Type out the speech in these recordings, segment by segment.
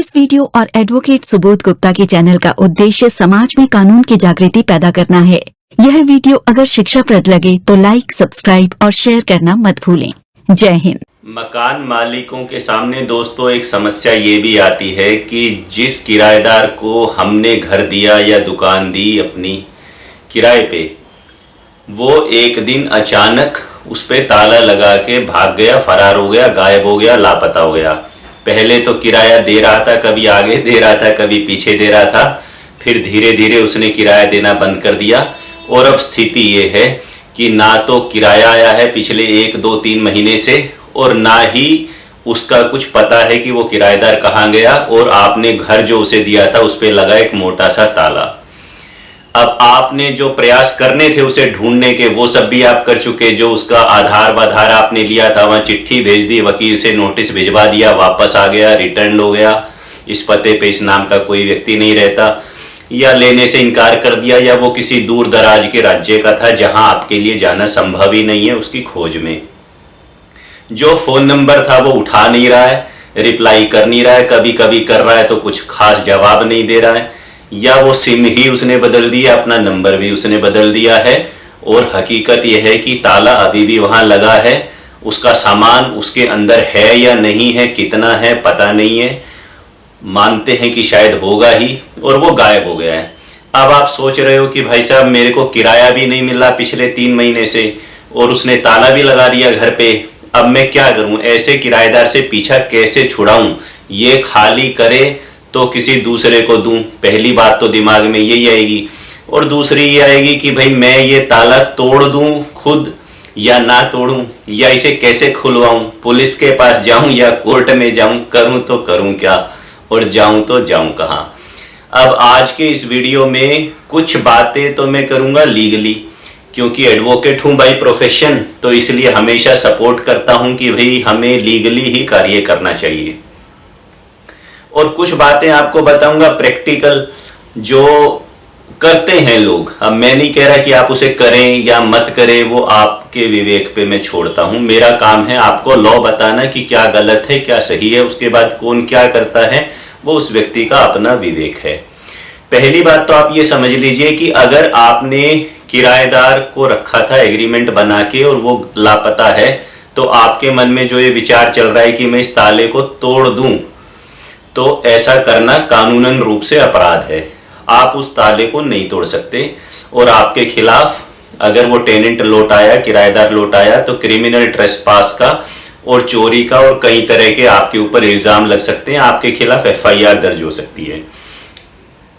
इस वीडियो और एडवोकेट सुबोध गुप्ता के चैनल का उद्देश्य समाज में कानून की जागृति पैदा करना है। यह वीडियो अगर शिक्षाप्रद लगे तो लाइक, सब्सक्राइब और शेयर करना मत भूलें। जय हिंद। मकान मालिकों के सामने दोस्तों एक समस्या ये भी आती है कि जिस किराएदार को हमने घर दिया या दुकान दी अपनी किराए पे, वो एक दिन अचानक उस पे ताला लगा के भाग गया, फरार हो गया, गायब हो गया, लापता हो गया। पहले तो किराया दे रहा था, कभी आगे दे रहा था, कभी पीछे दे रहा था, फिर धीरे धीरे उसने किराया देना बंद कर दिया और अब स्थिति ये है कि ना तो किराया आया है पिछले 1-2-3 महीने से और ना ही उसका कुछ पता है कि वो किराएदार कहाँ गया, और आपने घर जो उसे दिया था उस पर लगा एक मोटा सा ताला। अब आपने जो प्रयास करने थे उसे ढूंढने के वो सब भी आप कर चुके। जो उसका आधार वाधार आपने लिया था, वहाँ चिट्ठी भेज दी, वकील से नोटिस भिजवा दिया, वापस आ गया, रिटर्न हो गया, इस पते पे इस नाम का कोई व्यक्ति नहीं रहता, या लेने से इनकार कर दिया, या वो किसी दूर दराज के राज्य का था जहां आपके लिए जाना संभव ही नहीं है उसकी खोज में। जो फोन नंबर था वो उठा नहीं रहा है, रिप्लाई कर नहीं रहा है, कभी कभी कर रहा है तो कुछ खास जवाब नहीं दे रहा है, या वो सिम ही उसने बदल दिया, अपना नंबर भी उसने बदल दिया है, और हकीकत यह है कि ताला अभी भी वहां लगा है। उसका सामान उसके अंदर है या नहीं है, कितना है पता नहीं है, मानते हैं कि शायद होगा ही, और वो गायब हो गया है। अब आप सोच रहे हो कि भाई साहब मेरे को किराया भी नहीं मिला पिछले 3 महीने से और उसने ताला भी लगा दिया घर पे, अब मैं क्या करूं? ऐसे किराएदार से पीछा कैसे छुड़ाऊं? ये खाली करे तो किसी दूसरे को दूं, पहली बात तो दिमाग में यही आएगी। और दूसरी ये आएगी कि भाई मैं ये ताला तोड़ दूं खुद या ना तोड़ूं, या इसे कैसे खुलवाऊं? पुलिस के पास जाऊं या कोर्ट में जाऊं? करूं तो करूं क्या, और जाऊं तो जाऊं कहां? अब आज के इस वीडियो में कुछ बातें तो मैं करूंगा लीगली, क्योंकि एडवोकेट हूं बाय प्रोफेशन, तो इसलिए हमेशा सपोर्ट करता हूं कि भाई हमें लीगली ही कार्य करना चाहिए। और कुछ बातें आपको बताऊंगा प्रैक्टिकल जो करते हैं लोग। अब मैं नहीं कह रहा कि आप उसे करें या मत करें, वो आपके विवेक पे मैं छोड़ता हूं। मेरा काम है आपको लॉ बताना कि क्या गलत है क्या सही है, उसके बाद कौन क्या करता है वो उस व्यक्ति का अपना विवेक है। पहली बात तो आप ये समझ लीजिए कि अगर आपने किराएदार को रखा था एग्रीमेंट बना के और वो लापता है, तो आपके मन में जो ये विचार चल रहा है कि मैं इस ताले को तोड़ दूं, तो ऐसा करना कानूनन रूप से अपराध है। आप उस ताले को नहीं तोड़ सकते, और आपके खिलाफ अगर वो टेनेंट लौट आया, किराएदार लौट आया, तो क्रिमिनल ट्रेसपास का और चोरी का और कई तरह के आपके ऊपर इल्जाम लग सकते हैं, आपके खिलाफ FIR दर्ज हो सकती है।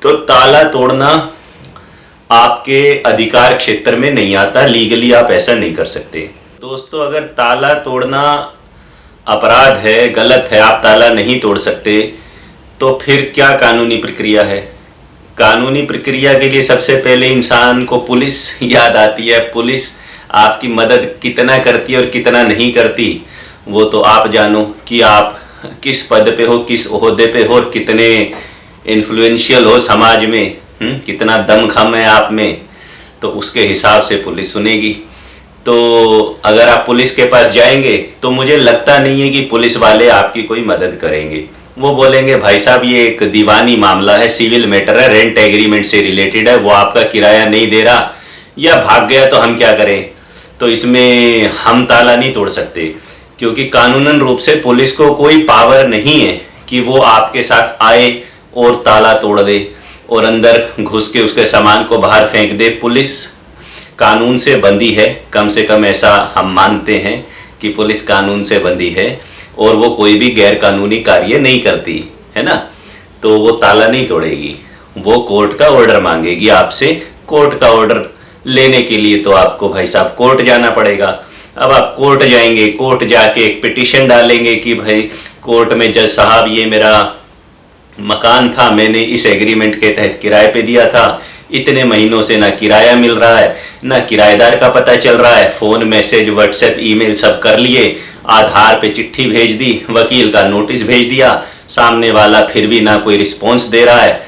तो ताला तोड़ना आपके अधिकार क्षेत्र में नहीं आता, लीगली आप ऐसा नहीं कर सकते। दोस्तों, अगर ताला तोड़ना अपराध है, गलत है, आप ताला नहीं तोड़ सकते, तो फिर क्या कानूनी प्रक्रिया है? कानूनी प्रक्रिया के लिए सबसे पहले इंसान को पुलिस याद आती है। पुलिस आपकी मदद कितना करती है और कितना नहीं करती वो तो आप जानो कि आप किस पद पे हो, किस ओहदे पे हो, और कितने इन्फ्लुएंशियल हो समाज में, कितना दमखम है आप में, तो उसके हिसाब से पुलिस सुनेगी। तो अगर आप पुलिस के पास जाएंगे तो मुझे लगता नहीं है कि पुलिस वाले आपकी कोई मदद करेंगे। वो बोलेंगे भाई साहब ये एक दीवानी मामला है, सिविल मैटर है, रेंट एग्रीमेंट से रिलेटेड है, वो आपका किराया नहीं दे रहा या भाग गया तो हम क्या करें? तो इसमें हम ताला नहीं तोड़ सकते, क्योंकि कानूनन रूप से पुलिस को कोई पावर नहीं है कि वो आपके साथ आए और ताला तोड़ दे और अंदर घुस के उसके सामान को बाहर फेंक दे। पुलिस कानून से बंधी है, कम से कम ऐसा हम मानते हैं कि पुलिस कानून से बंधी है, और वो कोई भी गैर कानूनी कार्य नहीं करती है ना। तो वो ताला नहीं तोड़ेगी, वो कोर्ट का ऑर्डर मांगेगी आपसे। कोर्ट का ऑर्डर लेने के लिए तो आपको भाई साहब कोर्ट जाना पड़ेगा। अब आप कोर्ट जाएंगे, कोर्ट जाके एक पिटीशन डालेंगे कि भाई कोर्ट में जज साहब ये मेरा मकान था, मैंने इस एग्रीमेंट के तहत किराए पे दिया था, इतने महीनों से ना किराया मिल रहा है, ना किराएदार का पता चल रहा है, फोन मैसेज व्हाट्सएप ईमेल सब कर लिए, आधार पे चिट्ठी भेज दी, वकील का नोटिस भेज दिया, सामने वाला फिर भी ना कोई रिस्पॉन्स दे रहा है।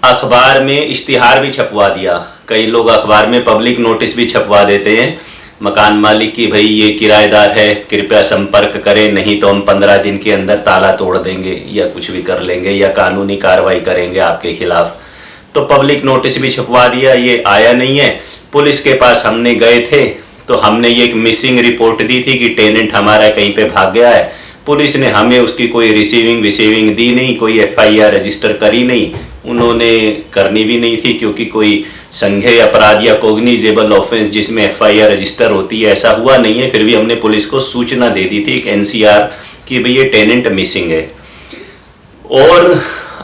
अखबार में इश्तिहार भी छपवा दिया, कई लोग अखबार में पब्लिक नोटिस भी छपवा देते हैं, मकान मालिक की भाई ये किराएदार है, कृपया संपर्क करें, नहीं तो हम 15 दिन के अंदर ताला तोड़ देंगे या कुछ भी कर लेंगे या कानूनी कार्रवाई करेंगे आपके खिलाफ। तो पब्लिक नोटिस भी छपवा दिया, ये आया नहीं है। पुलिस के पास हमने गए थे तो हमने ये एक मिसिंग रिपोर्ट दी थी कि टेनेंट हमारा कहीं पे भाग गया है। पुलिस ने हमें उसकी कोई रिसीविंग दी नहीं, कोई FIR रजिस्टर करी नहीं, उन्होंने करनी भी नहीं थी क्योंकि कोई संज्ञेय अपराध या कोग्निजेबल ऑफेंस जिसमें FIR रजिस्टर होती है ऐसा हुआ नहीं है। फिर भी हमने पुलिस को सूचना दे दी थी एक NCR कि भाई ये टेनेंट मिसिंग है और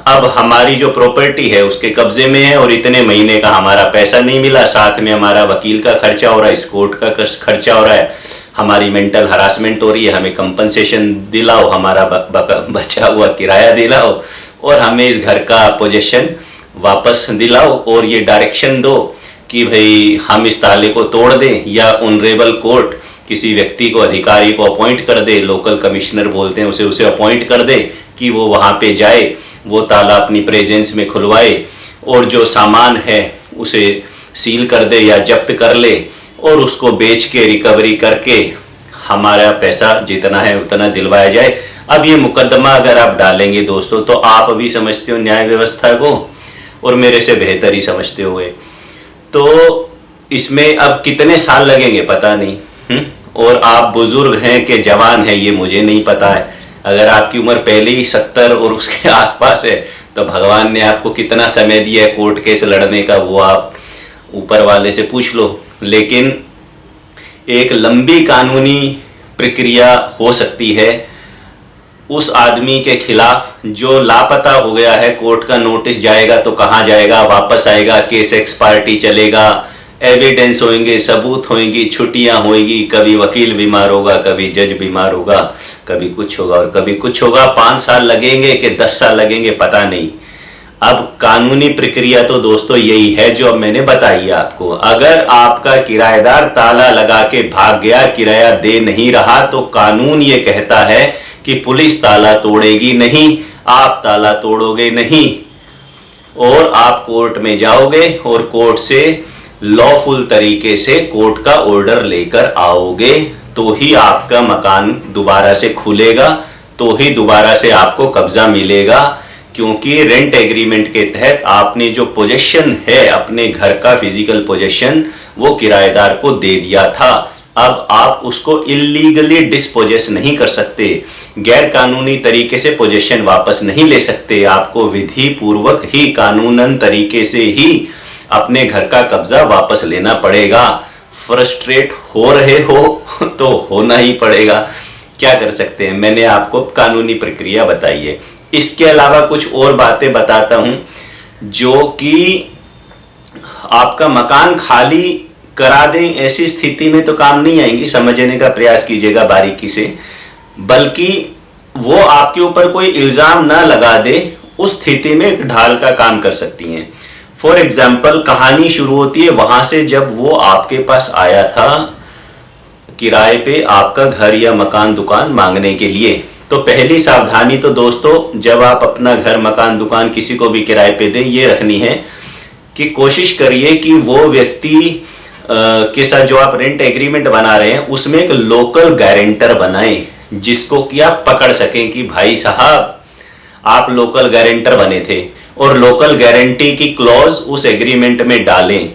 अब हमारी जो प्रॉपर्टी है उसके कब्जे में है और इतने महीने का हमारा पैसा नहीं मिला, साथ में हमारा वकील का खर्चा हो रहा है, स्कोर्ट का खर्चा हो रहा है, हमारी मेंटल हरासमेंट हो रही है, हमें कंपनसेशन दिलाओ, हमारा बचा हुआ किराया दिलाओ और हमें इस घर का पोजेशन वापस दिलाओ और ये डायरेक्शन दो कि भाई हम इस ताले को तोड़ दें या ऑनरेबल कोर्ट किसी व्यक्ति को, अधिकारी को अपॉइंट कर दे, लोकल कमिश्नर बोलते हैं उसे अपॉइंट कर दे कि वो वहाँ पे जाए, वो ताला अपनी प्रेजेंस में खुलवाए और जो सामान है उसे सील कर दे या जब्त कर ले और उसको बेच के रिकवरी करके हमारा पैसा जितना है उतना दिलवाया जाए। अब ये मुकदमा अगर आप डालेंगे दोस्तों तो आप अभी समझते हो न्याय व्यवस्था को और मेरे से बेहतर ही समझते हुए, तो इसमें अब कितने साल लगेंगे पता नहीं। और आप बुजुर्ग हैं कि जवान हैं ये मुझे नहीं पता है। अगर आपकी उम्र पहले ही 70 और उसके आसपास है तो भगवान ने आपको कितना समय दिया है कोर्ट केस लड़ने का, वो आप ऊपर वाले से पूछ लो। लेकिन एक लंबी कानूनी प्रक्रिया हो सकती है उस आदमी के खिलाफ जो लापता हो गया है। कोर्ट का नोटिस जाएगा तो कहाँ जाएगा, वापस आएगा, केस एक्स पार्टी चलेगा, एविडेंस होंगे, सबूत होंगी, छुट्टियां होंगी, कभी वकील बीमार होगा, कभी जज बीमार होगा, कभी कुछ होगा और कभी कुछ होगा। 5 साल लगेंगे कि 10 साल लगेंगे पता नहीं। अब कानूनी प्रक्रिया तो दोस्तों यही है जो अब मैंने बताई आपको। अगर आपका किराएदार ताला लगा के भाग गया, किराया दे नहीं रहा, तो कानून ये कहता है कि पुलिस ताला तोड़ेगी नहीं, आप ताला तोड़ोगे नहीं और आप कोर्ट में जाओगे और कोर्ट से लॉफुल तरीके से कोर्ट का ऑर्डर लेकर आओगे तो ही आपका मकान दोबारा से खुलेगा, तो ही दोबारा से आपको कब्जा मिलेगा। क्योंकि रेंट एग्रीमेंट के तहत आपने जो पोजेशन है अपने घर का फिजिकल पोजेशन वो किराएदार को दे दिया था। अब आप उसको इलीगली डिस्पोजेस नहीं कर सकते, गैर कानूनी तरीके से पोजेशन वापस नहीं ले सकते। आपको विधि पूर्वक ही कानूनन तरीके से ही अपने घर का कब्जा वापस लेना पड़ेगा। फ्रस्ट्रेट हो रहे हो तो होना ही पड़ेगा, क्या कर सकते हैं। मैंने आपको कानूनी प्रक्रिया बताई है। इसके अलावा कुछ और बातें बताता हूं जो कि आपका मकान खाली करा दें ऐसी स्थिति में तो काम नहीं आएंगी, समझने का प्रयास कीजिएगा बारीकी से, बल्कि वो आपके ऊपर कोई इल्जाम ना लगा दे उस स्थिति में एक ढाल का काम कर सकती हैं। फॉर एग्जाम्पल कहानी शुरू होती है वहां से जब वो आपके पास आया था किराए पे आपका घर या मकान दुकान मांगने के लिए। तो पहली सावधानी तो दोस्तों जब आप अपना घर मकान दुकान किसी को भी किराए पे दें ये रखनी है कि कोशिश करिए कि वो व्यक्ति के साथ जो आप रेंट एग्रीमेंट बना रहे हैं उसमें एक लोकल गारंटर बनाएं जिसको कि आप पकड़ सकें कि भाई साहब आप लोकल गारंटर बने थे और लोकल गारंटी की क्लॉज उस एग्रीमेंट में डालें।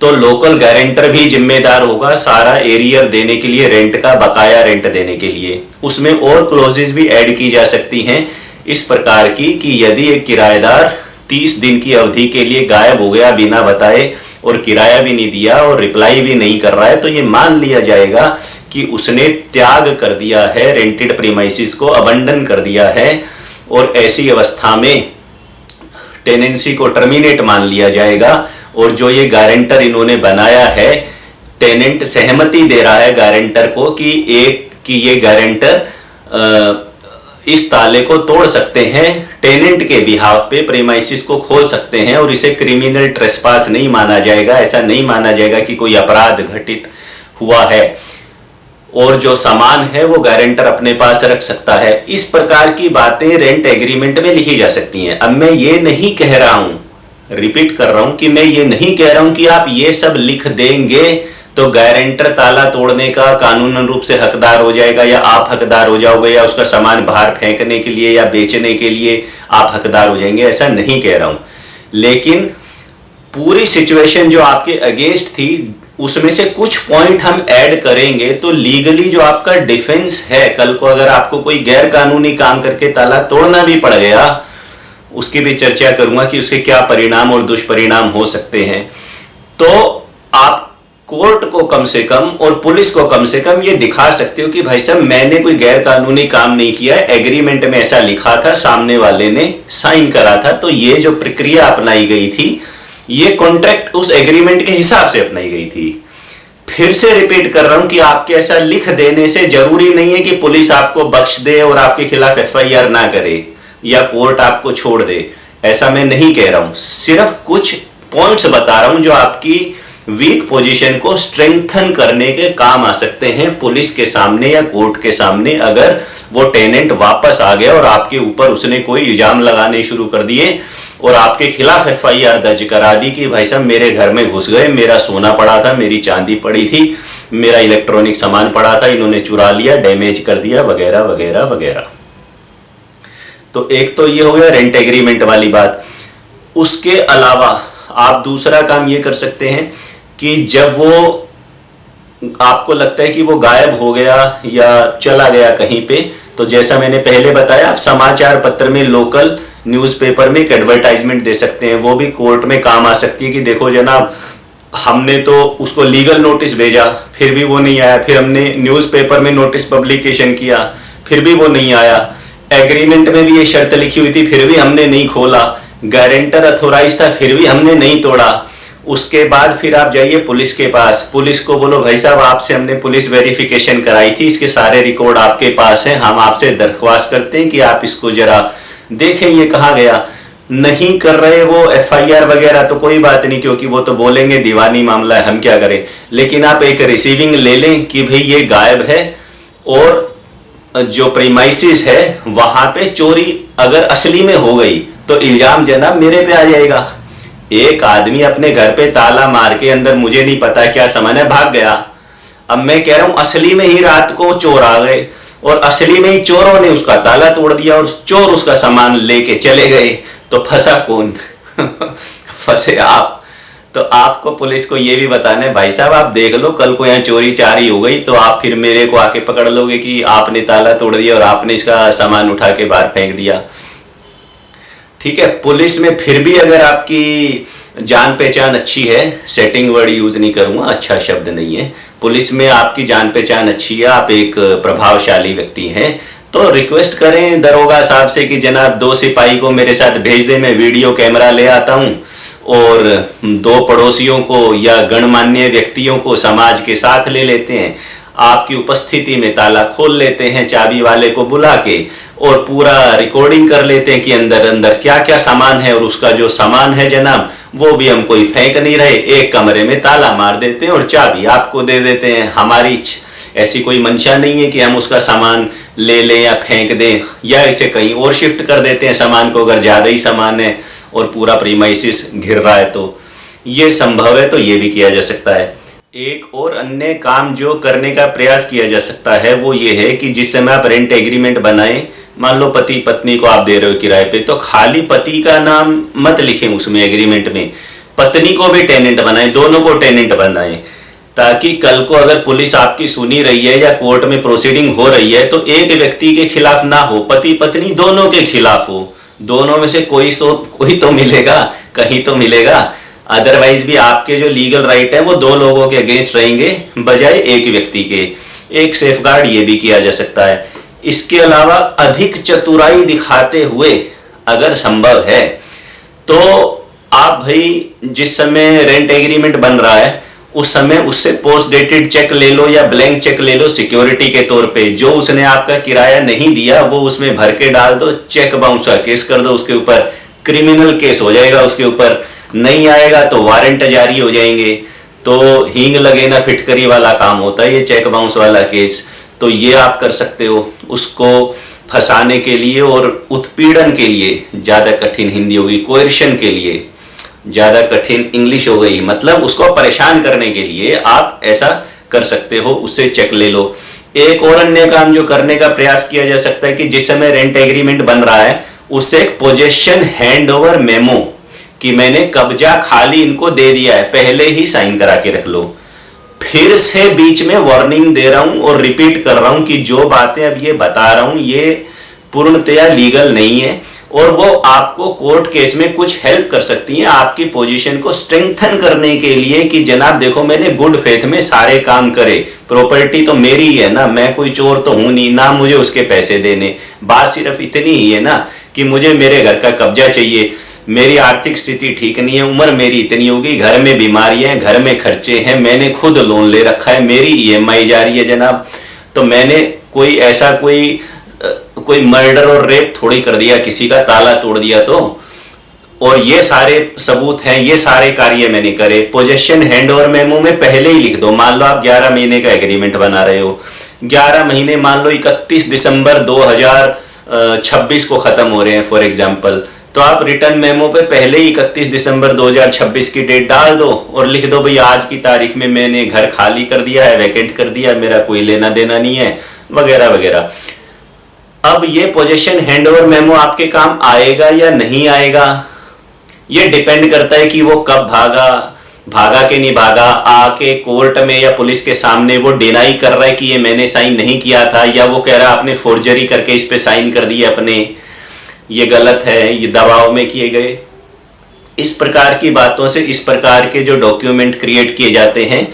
तो लोकल गारंटर भी जिम्मेदार होगा सारा एरियर देने के लिए, रेंट का बकाया रेंट देने के लिए। उसमें और क्लॉजेस भी ऐड की जा सकती हैं इस प्रकार की कि यदि एक किराएदार 30 दिन की अवधि के लिए गायब हो गया बिना बताए और किराया भी नहीं दिया और रिप्लाई भी नहीं कर रहा है तो ये मान लिया जाएगा कि उसने त्याग कर दिया है, रेंटेड प्रीमाइसिस को अबंडन कर दिया है और ऐसी अवस्था में टेनेंसी को टर्मिनेट मान लिया जाएगा। और जो ये गारंटर इन्होंने बनाया है, टेनेंट सहमति दे रहा है गारंटर को कि ये गारंटर इस ताले को तोड़ सकते हैं, टेनेंट के बिहाफ पे प्रीमाइसिस को खोल सकते हैं और इसे क्रिमिनल ट्रेसपास नहीं माना जाएगा। ऐसा नहीं माना जाएगा कि कोई अपराध घटित हुआ है और जो सामान है वो गारंटर अपने पास रख सकता है। इस प्रकार की बातें रेंट एग्रीमेंट में लिखी जा सकती हैं। अब मैं ये नहीं कह रहा हूं, रिपीट कर रहा हूं कि मैं ये नहीं कह रहा हूं कि आप ये सब लिख देंगे तो गारंटर ताला तोड़ने का कानूनन रूप से हकदार हो जाएगा, या आप हकदार हो जाओगे, या उसका सामान बाहर फेंकने के लिए या बेचने के लिए आप हकदार हो जाएंगे। ऐसा नहीं कह रहा हूं, लेकिन पूरी सिचुएशन जो आपके अगेंस्ट थी उसमें से कुछ पॉइंट हम ऐड करेंगे तो लीगली जो आपका डिफेंस है, कल को अगर आपको कोई गैर कानूनी काम करके ताला तोड़ना भी पड़ गया, उसकी भी चर्चा करूंगा कि उसके क्या परिणाम और दुष्परिणाम हो सकते हैं। तो आप कोर्ट को कम से कम और पुलिस को कम से कम ये दिखा सकते हो कि भाई साहब मैंने कोई गैर कानूनी काम नहीं किया है, एग्रीमेंट में ऐसा लिखा था, सामने वाले ने साइन करा था, तो ये जो प्रक्रिया अपनाई गई थी ये कॉन्ट्रैक्ट उस एग्रीमेंट के हिसाब से अपनाई गई थी। फिर से रिपीट कर रहा हूं कि आपके ऐसा लिख देने से जरूरी नहीं है कि पुलिस आपको बख्श दे और आपके खिलाफ एफआईआर ना करे या कोर्ट आपको छोड़ दे। ऐसा मैं नहीं कह रहा हूं, सिर्फ कुछ पॉइंट्स बता रहा हूं जो आपकी वीक पोजीशन को स्ट्रेंथन करने के काम आ सकते हैं पुलिस के सामने या कोर्ट के सामने। अगर वो टेनेंट वापस आ गया और आपके ऊपर उसने कोई इल्जाम लगाने शुरू कर दिए और आपके खिलाफ एफआईआर दर्ज करा दी कि भाई साहब मेरे घर में घुस गए, मेरा सोना पड़ा था, मेरी चांदी पड़ी थी, मेरा इलेक्ट्रॉनिक सामान पड़ा था, इन्होंने चुरा लिया, डैमेज कर दिया, वगैरह वगैरह वगैरह। तो एक तो ये हो गया रेंट एग्रीमेंट वाली बात। उसके अलावा आप दूसरा काम ये कर सकते हैं कि जब वो आपको लगता है कि वो गायब हो गया या चला गया कहीं पे, तो जैसा मैंने पहले बताया, आप समाचार पत्र में, लोकल न्यूज़पेपर में एक एडवर्टाइजमेंट दे सकते हैं। वो भी कोर्ट में काम आ सकती है कि देखो जनाब, हमने तो उसको लीगल नोटिस भेजा, फिर भी वो नहीं आया, फिर हमने न्यूज़पेपर में नोटिस पब्लिकेशन किया, फिर भी वो नहीं आया, एग्रीमेंट में भी ये शर्त लिखी हुई थी, फिर भी हमने नहीं खोला, गारंटर अथोराइज था, फिर भी हमने नहीं तोड़ा। उसके बाद फिर आप जाइए पुलिस के पास, पुलिस को बोलो भाई साहब आपसे हमने पुलिस वेरिफिकेशन कराई थी, इसके सारे रिकॉर्ड आपके पास हैं, हम आपसे दरख्वास्त करते हैं कि आप इसको जरा देखें ये कहाँ गया। नहीं कर रहे वो एफआईआर वगैरह तो कोई बात नहीं, क्योंकि वो तो बोलेंगे दीवानी मामला है, हम क्या करें। लेकिन आप एक रिसीविंग ले लें कि भाई ये गायब है और जो प्रीमाइसिस है वहां पे चोरी अगर असली में हो गई तो इल्जाम जनाब मेरे पे आ जाएगा। एक आदमी अपने घर पे ताला मार के अंदर मुझे नहीं पता क्या सामान है भाग गया। अब मैं कह रहा हूं असली में ही रात को चोर आ गए और असली में ही चोरों ने उसका ताला तोड़ दिया और चोर उसका सामान लेके चले गए, तो फंसा कौन? फंसे आप। तो आपको पुलिस को ये भी बताना है भाई साहब आप देख लो, कल को यहाँ चोरी चारी हो गई तो आप फिर मेरे को आके पकड़ लोगे कि आपने ताला तोड़ दिया और आपने इसका सामान उठा के बाहर फेंक दिया। ठीक है, पुलिस में फिर भी अगर आपकी जान पहचान अच्छी है, सेटिंग वर्ड यूज नहीं करूंगा, अच्छा शब्द नहीं है, पुलिस में आपकी जान पहचान अच्छी है, आप एक प्रभावशाली व्यक्ति हैं, तो रिक्वेस्ट करें दरोगा साहब से कि जनाब 2 सिपाही को मेरे साथ भेज दे, मैं वीडियो कैमरा ले आता हूं और 2 पड़ोसियों को या गणमान्य व्यक्तियों को समाज के साथ ले लेते हैं, आपकी उपस्थिति में ताला खोल लेते हैं चाबी वाले को बुला के और पूरा रिकॉर्डिंग कर लेते हैं कि अंदर अंदर क्या क्या सामान है, और उसका जो सामान है जनाब वो भी हम कोई फेंक नहीं रहे, एक कमरे में ताला मार देते हैं और चाबी आपको दे देते हैं। हमारी ऐसी कोई मंशा नहीं है कि हम उसका सामान ले लें या फेंक दें या इसे कहीं और शिफ्ट कर देते हैं सामान को, अगर ज्यादा ही सामान है और पूरा प्रीमाइसिस घिर रहा है तो ये संभव है, तो ये भी किया जा सकता है। एक और अन्य काम जो करने का प्रयास किया जा सकता है वो ये है कि जिस समय आप रेंट एग्रीमेंट बनाएं, मान लो पति पत्नी को आप दे रहे हो किराए पे, तो खाली पति का नाम मत लिखें उसमें एग्रीमेंट में, पत्नी को भी टेनेंट बनाएं, दोनों को टेनेंट बनाएं, ताकि कल को अगर पुलिस आपकी सुनी रही है या कोर्ट में प्रोसीडिंग हो रही है तो एक व्यक्ति के खिलाफ ना हो, पति पत्नी दोनों के खिलाफ हो, दोनों में से कोई तो मिलेगा, कहीं तो मिलेगा, अदरवाइज भी आपके जो लीगल राइट है वो 2 लोगों के अगेंस्ट रहेंगे बजाय एक व्यक्ति के। एक सेफगार्ड ये भी किया जा सकता है। इसके अलावा अधिक चतुराई दिखाते हुए अगर संभव है तो आप भाई जिस समय रेंट एग्रीमेंट बन रहा है उस समय उससे पोस्ट डेटेड चेक ले लो या ब्लैंक चेक ले लो सिक्योरिटी के तौर पे, जो उसने आपका किराया नहीं दिया वो उसमें भर के डाल दो, चेक बाउंस का केस कर दो उसके ऊपर, क्रिमिनल केस हो जाएगा उसके ऊपर, नहीं आएगा तो वारंट जारी हो जाएंगे। तो हींग लगे ना फिटकरी वाला काम होता है ये चेक बाउंस वाला केस। तो ये आप कर सकते हो उसको फंसाने के लिए और उत्पीड़न के लिए, ज्यादा कठिन हिंदी होगी, कोएर्शन के लिए ज्यादा कठिन इंग्लिश हो गई, मतलब उसको परेशान करने के लिए आप ऐसा कर सकते हो, उससे चेक ले लो। एक और अन्य काम जो करने का प्रयास किया जा सकता है कि जिस समय रेंट एग्रीमेंट बन रहा है उससे एक पोजेशन हैंड ओवर मेमो कि मैंने कब्जा खाली इनको दे दिया है, पहले ही साइन करा के रख लो। फिर से बीच में वार्निंग दे रहा हूं और रिपीट कर रहा हूं कि जो बातें अब ये बता रहा हूं ये पूर्णतया लीगल नहीं है और वो आपको कोर्ट केस में कुछ हेल्प कर सकती हैं आपकी पोजीशन को स्ट्रेंथन करने के लिए कि जनाब देखो मैंने गुड फेथ में सारे काम करे, प्रॉपर्टी तो मेरी ही है ना, मैं कोई चोर तो हूं नहीं ना, मुझे उसके पैसे देने। बात सिर्फ इतनी ही है ना कि मुझे मेरे घर का कब्जा चाहिए, मेरी आर्थिक स्थिति ठीक नहीं है, उम्र मेरी इतनी होगी, घर में बीमारियां हैं, घर में खर्चे हैं, मैंने खुद लोन ले रखा है, मेरी ईएमआई जा रही है जनाब, तो मैंने कोई ऐसा कोई मर्डर और रेप थोड़ी कर दिया, किसी का ताला तोड़ दिया तो। और ये सारे सबूत हैं, ये सारे कार्य मैंने करे। पोजेशन हैंडओवर मेमो में पहले ही लिख दो। मान लो आप 11 महीने का एग्रीमेंट बना रहे हो, 11 महीने मान लो 31 दिसंबर 2026 को खत्म हो रहे हैं फॉर एग्जाम्पल, तो आप रिटर्न मेमो पे पहले ही 31 दिसंबर 2026 की डेट डाल दो और लिख दो भाई आज की तारीख में मैंने घर खाली कर दिया है, वैकेंट कर दिया, मेरा कोई लेना देना नहीं है, वगैरह वगैरह। अब ये पोजेशन हैंडओवर मेमो आपके काम आएगा या नहीं आएगा, ये डिपेंड करता है कि वो कब भागा के नहीं भागा, आके कोर्ट में या पुलिस के सामने वो डिनाई कर रहा है कि ये मैंने साइन नहीं किया था, या वो कह रहा है आपने फोर्जरी करके इस पे साइन कर दिए अपने, ये गलत है, ये दबाव में किए गए। इस प्रकार की बातों से इस प्रकार के जो डॉक्यूमेंट क्रिएट किए जाते हैं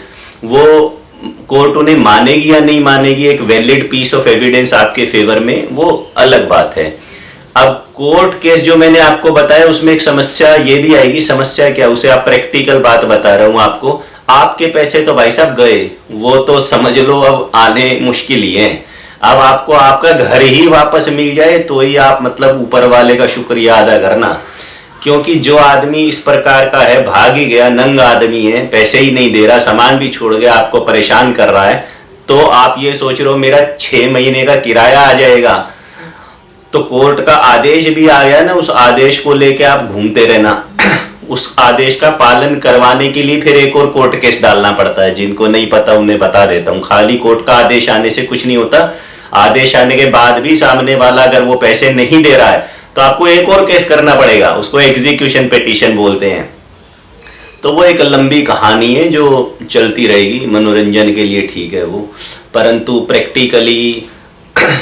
वो कोर्ट उन्हें मानेगी या नहीं मानेगी, एक वैलिड पीस ऑफ एविडेंस आपके फेवर में, वो अलग बात है। अब कोर्ट केस जो मैंने आपको बताया उसमें एक समस्या ये भी आएगी। समस्या क्या, उसे आप प्रैक्टिकल बात बता रहा हूं आपको। आपके पैसे तो भाई साहब गए, वो तो समझ लो अब आने मुश्किल ही है। अब आपको आपका घर ही वापस मिल जाए तो ही आप मतलब ऊपर वाले का शुक्रिया अदा करना, क्योंकि जो आदमी इस प्रकार का है, भाग ही गया, नंग आदमी है, पैसे ही नहीं दे रहा, सामान भी छोड़ गया, आपको परेशान कर रहा है, तो आप ये सोच रहे हो मेरा 6 महीने का किराया आ जाएगा, तो कोर्ट का आदेश भी आ गया ना, उस आदेश को लेके आप घूमते रहना। उस आदेश का पालन करवाने के लिए फिर एक और कोर्ट केस डालना पड़ता है। जिनको नहीं पता उन्हें बता देता हूँ, खाली कोर्ट का आदेश आने से कुछ नहीं होता। आदेश आने के बाद भी सामने वाला अगर वो पैसे नहीं दे रहा है तो आपको एक और केस करना पड़ेगा, उसको एग्जीक्यूशन पिटीशन बोलते हैं। तो वो एक लंबी कहानी है जो चलती रहेगी, मनोरंजन के लिए ठीक है वो, परंतु प्रैक्टिकली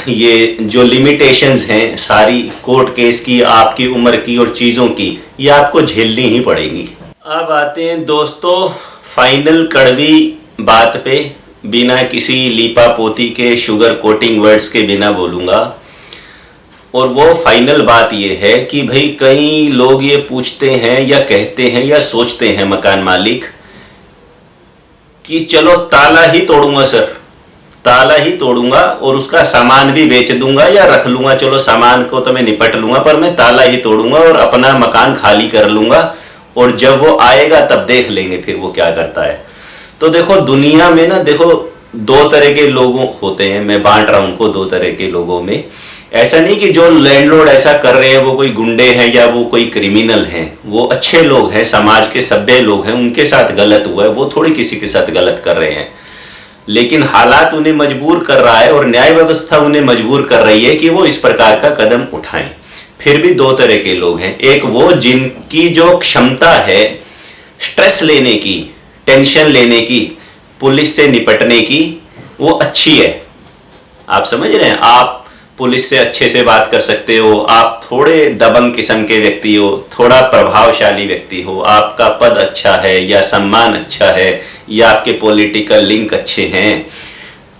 ये जो लिमिटेशंस हैं सारी कोर्ट केस की, आपकी उम्र की और चीज़ों की, ये आपको झेलनी ही पड़ेगी। अब आते हैं दोस्तों फाइनल कड़वी बात पे, बिना किसी लीपा पोती के शुगर कोटिंग वर्ड्स के बिना बोलूँगा। और वो फाइनल बात ये है कि भाई कई लोग ये पूछते हैं या कहते हैं या सोचते हैं मकान मालिक कि चलो ताला ही तोड़ूंगा सर, ताला ही तोड़ूंगा और उसका सामान भी बेच दूंगा या रख लूंगा, चलो सामान को तो मैं निपट लूंगा पर मैं ताला ही तोड़ूंगा और अपना मकान खाली कर लूंगा और जब वो आएगा तब देख लेंगे फिर वो क्या करता है। तो देखो दुनिया में ना, देखो 2 तरह के लोग होते हैं, मैं बांट रहा हूं उनको 2 तरह के लोगों में। ऐसा नहीं कि जो लैंडलॉर्ड ऐसा कर रहे हैं वो कोई गुंडे हैं या वो कोई क्रिमिनल हैं, वो अच्छे लोग हैं, समाज के सभ्य लोग हैं, उनके साथ गलत हुआ है, वो थोड़ी किसी के साथ गलत कर रहे हैं। लेकिन हालात उन्हें मजबूर कर रहा है और न्याय व्यवस्था उन्हें मजबूर कर रही है कि वो इस प्रकार का कदम उठाएं। फिर भी 2 तरह के लोग हैं, एक वो जिनकी जो क्षमता है स्ट्रेस लेने की, टेंशन लेने की, पुलिस से निपटने की, वो अच्छी है। आप समझ रहे हैं, आप पुलिस से अच्छे से बात कर सकते हो, आप थोड़े दबंग किस्म के व्यक्ति हो, थोड़ा प्रभावशाली व्यक्ति हो, आपका पद अच्छा है या सम्मान अच्छा है या आपके पॉलिटिकल लिंक अच्छे हैं,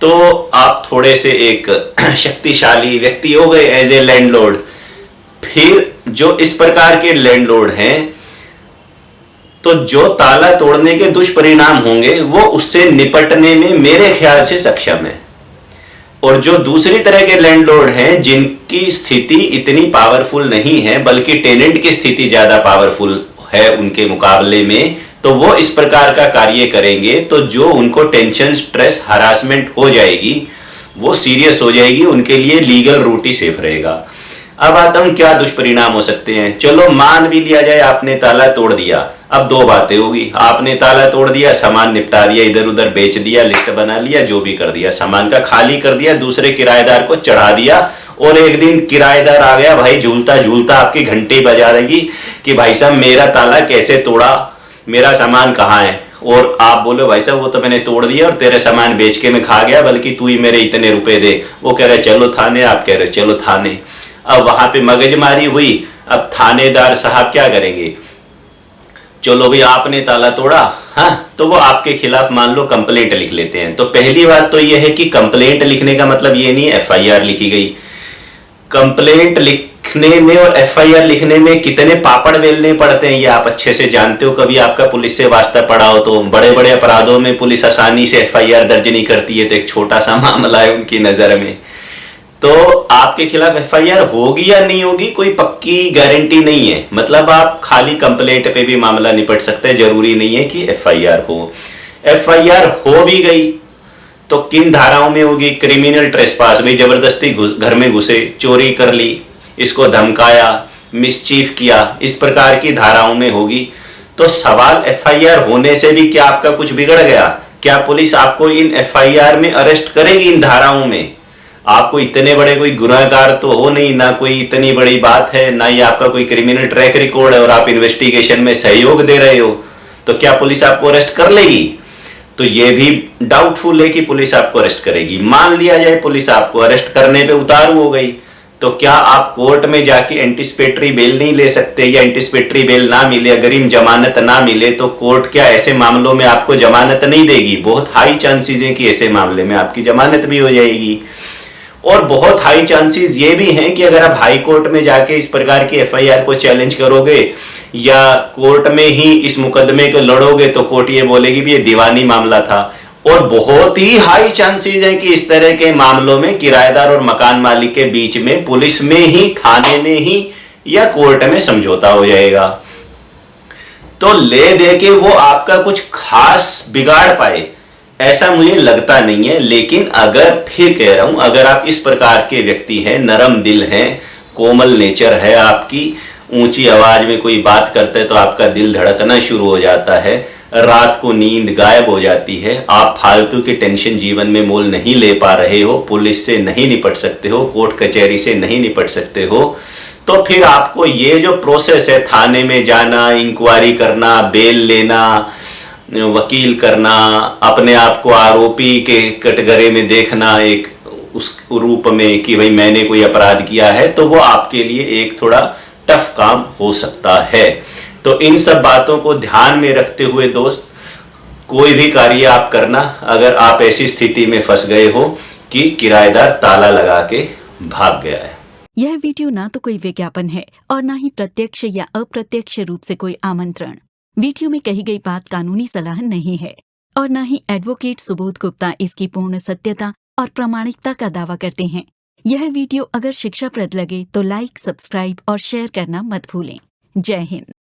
तो आप थोड़े से एक शक्तिशाली व्यक्ति हो गए एज ए लैंडलॉर्ड। फिर जो इस प्रकार के लैंडलॉर्ड हैं, तो जो ताला तोड़ने के दुष्परिणाम होंगे वो उससे निपटने में मेरे ख्याल से सक्षम है। और जो दूसरी तरह के लैंडलॉर्ड हैं जिनकी स्थिति इतनी पावरफुल नहीं है बल्कि टेनेंट की स्थिति ज्यादा पावरफुल है उनके मुकाबले में, तो वो इस प्रकार का कार्य करेंगे तो जो उनको टेंशन, स्ट्रेस, हरासमेंट हो जाएगी वो सीरियस हो जाएगी, उनके लिए लीगल रूट ही सेफ रहेगा। अब आता हूं क्या दुष्परिणाम हो सकते हैं। चलो मान भी लिया जाए आपने ताला तोड़ दिया, अब दो बातें होगी, आपने ताला तोड़ दिया, सामान निपटा दिया, इधर उधर बेच दिया, लिस्ट बना लिया, जो भी कर दिया, सामान का खाली कर दिया, दूसरे किराएदार को चढ़ा दिया, और एक दिन किराएदार आ गया भाई, झूलता झूलता आपकी घंटी बजा देगी कि भाई साहब मेरा ताला कैसे तोड़ा, मेरा सामान कहाँ है, और आप बोलो भाई साहब वो तो मैंने तोड़ दिया और तेरे सामान बेच के मैं खा गया, बल्कि तू ही मेरे इतने रुपए दे। वो कह रहे चलो थाने, आप कह रहे चलो थाने। अब वहां पे मगजमारी हुई। अब थानेदार साहब क्या करेंगे, चलो भाई आपने ताला तोड़ा, हाँ, तो वो आपके खिलाफ मान लो कंप्लेंट लिख लेते हैं। तो पहली बात तो ये है कि कंप्लेंट लिखने का मतलब ये नहीं है एफआईआर लिखी गई। कंप्लेंट लिखने में और एफआईआर लिखने में कितने पापड़ बेलने पड़ते हैं ये आप अच्छे से जानते हो। कभी आपका पुलिस से वास्ता पड़ा हो तो बड़े बड़े अपराधों में पुलिस आसानी से एफआईआर दर्ज नहीं करती है, तो एक छोटा सा मामला है उनकी नजर में। तो आपके खिलाफ एफआईआर होगी या नहीं होगी कोई पक्की गारंटी नहीं है। मतलब आप खाली कंप्लेंट पे भी मामला निपट सकते हैं, जरूरी नहीं है कि एफआईआर हो। एफआईआर हो भी गई तो किन धाराओं में होगी, क्रिमिनल ट्रेसपास, भाई जबरदस्ती घर में घुसे, चोरी कर ली, इसको धमकाया, मिसचीफ किया, इस प्रकार की धाराओं में होगी। तो सवाल एफआईआर होने से भी क्या आपका कुछ बिगड़ गया? क्या पुलिस आपको इन एफआईआर में अरेस्ट करेगी इन धाराओं में? आपको इतने बड़े कोई गुनाहगार तो हो नहीं, ना कोई इतनी बड़ी बात है, ना ही आपका कोई क्रिमिनल ट्रैक रिकॉर्ड है, और आप इन्वेस्टिगेशन में सहयोग दे रहे हो, तो क्या पुलिस आपको अरेस्ट कर लेगी? तो ये भी डाउटफुल है कि पुलिस आपको अरेस्ट करेगी। मान लिया जाए पुलिस आपको अरेस्ट करने पे उतारू हो गई, तो क्या आप कोर्ट में जाके एंटिसिपेटरी बेल नहीं ले सकते? या एंटिसिपेटरी बेल ना मिले, अग्रिम जमानत ना मिले, तो कोर्ट क्या ऐसे मामलों में आपको जमानत नहीं देगी? बहुत हाई चांसेस है कि ऐसे मामले में आपकी जमानत भी हो जाएगी। और बहुत हाई चांसेस ये भी हैं कि अगर आप हाई कोर्ट में जाके इस प्रकार की एफआईआर को चैलेंज करोगे या कोर्ट में ही इस मुकदमे को लड़ोगे, तो कोर्ट ये बोलेगी भी ये दीवानी मामला था। और बहुत ही हाई चांसेस हैं कि इस तरह के मामलों में किराएदार और मकान मालिक के बीच में पुलिस में ही, थाने में ही या कोर्ट में समझौता हो जाएगा। तो ले दे के वो आपका कुछ खास बिगाड़ पाए ऐसा मुझे लगता नहीं है। लेकिन अगर, फिर कह रहा हूं, अगर आप इस प्रकार के व्यक्ति हैं, नरम दिल हैं, कोमल नेचर है आपकी, ऊंची आवाज में कोई बात करते हैं तो आपका दिल धड़कना शुरू हो जाता है, रात को नींद गायब हो जाती है, आप फालतू की टेंशन जीवन में मोल नहीं ले पा रहे हो, पुलिस से नहीं निपट सकते हो, कोर्ट कचहरी से नहीं निपट सकते हो, तो फिर आपको ये जो प्रोसेस है, थाने में जाना, इंक्वायरी करना, बेल लेना, वकील करना, अपने आप को आरोपी के कटघरे में देखना एक उस रूप में कि भाई मैंने कोई अपराध किया है, तो वो आपके लिए एक थोड़ा टफ काम हो सकता है। तो इन सब बातों को ध्यान में रखते हुए दोस्त, कोई भी कार्य आप करना, अगर आप ऐसी स्थिति में फंस गए हो कि किराएदार ताला लगा के भाग गया है। यह वीडियो ना तो कोई विज्ञापन है और ना ही प्रत्यक्ष या अप्रत्यक्ष रूप से कोई आमंत्रण। वीडियो में कही गई बात कानूनी सलाह नहीं है और न ही एडवोकेट सुबोध गुप्ता इसकी पूर्ण सत्यता और प्रामाणिकता का दावा करते हैं। यह वीडियो अगर शिक्षाप्रद लगे तो लाइक, सब्सक्राइब और शेयर करना मत भूलें। जय हिंद।